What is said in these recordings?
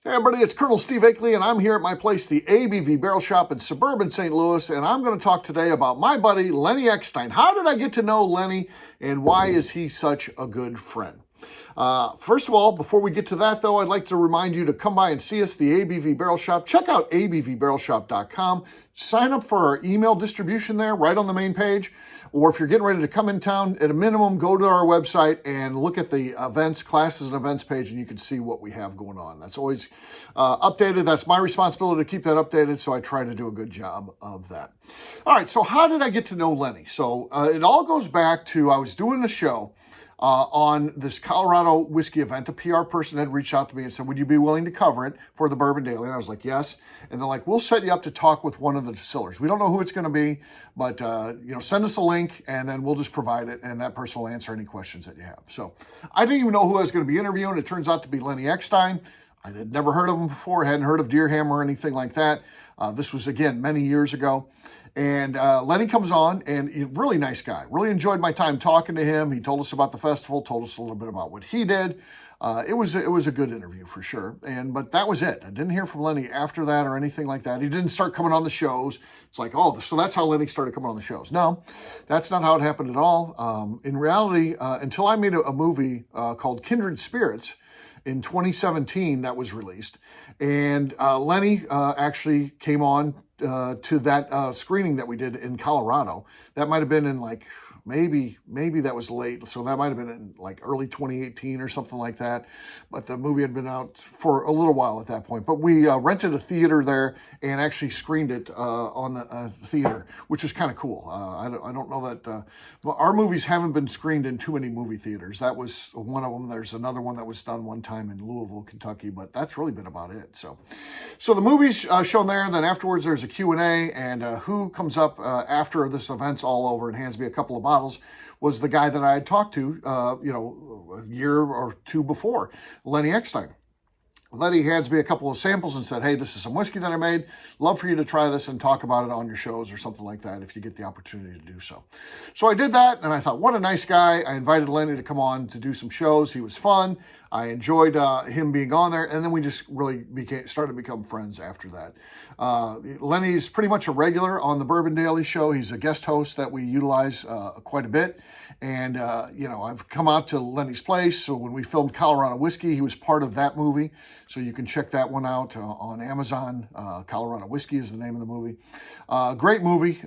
Hey everybody, it's Colonel Steve Akley, and I'm here at my place, the ABV Barrel Shop in suburban St. Louis, and I'm going to talk today about my buddy, Lenny Eckstein. How did I get to know Lenny, and why is he such a good friend? First of all, before we get to that, though, I'd like to remind you to come by and see us, the ABV Barrel Shop. Check out abvbarrelshop.com. Sign up for our email distribution there, right on the main page. Or if you're getting ready to come in town, at a minimum, go to our website and look at the events, classes, and events page, and you can see what we have going on. That's always updated. That's my responsibility to keep that updated, so I try to do a good job of that. All right, so how did I get to know Lenny? So it all goes back to I was doing a show on this Colorado whiskey event. A PR person had reached out to me and said, would you be willing to cover it for the Bourbon Daily? And I was like, yes. And they're like, we'll set you up to talk with one of the distillers. We don't know who it's going to be, but send us a link and then we'll just provide it, and that person will answer any questions that you have. So I didn't even know who I was going to be interviewing. It turns out to be Lenny Eckstein. I had never heard of him before, hadn't heard of Deerhammer or anything like that. This was, again, many years ago. And Lenny comes on, and he's a really nice guy. Really enjoyed my time talking to him. He told us about the festival, told us a little bit about what he did. It was a good interview for sure. But that was it. I didn't hear from Lenny after that or anything like that. He didn't start coming on the shows. It's like, oh, so that's how Lenny started coming on the shows. No, that's not how it happened at all. In reality, until I made a movie called Kindred Spirits in 2017 that was released. And Lenny actually came on to that screening that we did in Colorado. That might have been in like, maybe that was late. So that might have been in like early 2018 or something like that. But the movie had been out for a little while at that point. But we rented a theater there and actually screened it on the theater, which is kind of cool. I don't know that our movies haven't been screened in too many movie theaters. That was one of them. There's another one that was done one time in Louisville, Kentucky, but that's really been about it. So the movie's shown there. And then afterwards, there's a Q&A, and who comes up after this event's all over and hands me a couple of bottles was the guy that I had talked to, a year or two before, Lenny Eckstein. Lenny hands me a couple of samples and said, hey, this is some whiskey that I made. Love for you to try this and talk about it on your shows or something like that if you get the opportunity to do so. So I did that, and I thought, what a nice guy. I invited Lenny to come on to do some shows. He was fun. I enjoyed him being on there, and then we just really started to become friends after that. Lenny's pretty much a regular on the Bourbon Daily show. He's a guest host that we utilize quite a bit. And, I've come out to Lenny's place. So when we filmed Colorado Whiskey, he was part of that movie. So you can check that one out on Amazon. Colorado Whiskey is the name of the movie. Great movie.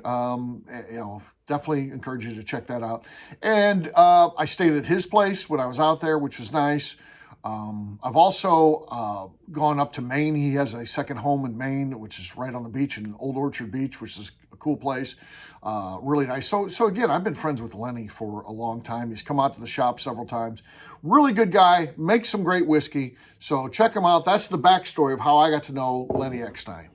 Definitely encourage you to check that out. And I stayed at his place when I was out there, which was nice. I've also gone up to Maine. He has a second home in Maine, which is right on the beach in Old Orchard Beach, which is a cool place. Really nice. So again, I've been friends with Lenny for a long time. He's come out to the shop several times. Really good guy, makes some great whiskey. So check him out. That's the backstory of how I got to know Lenny Eckstein.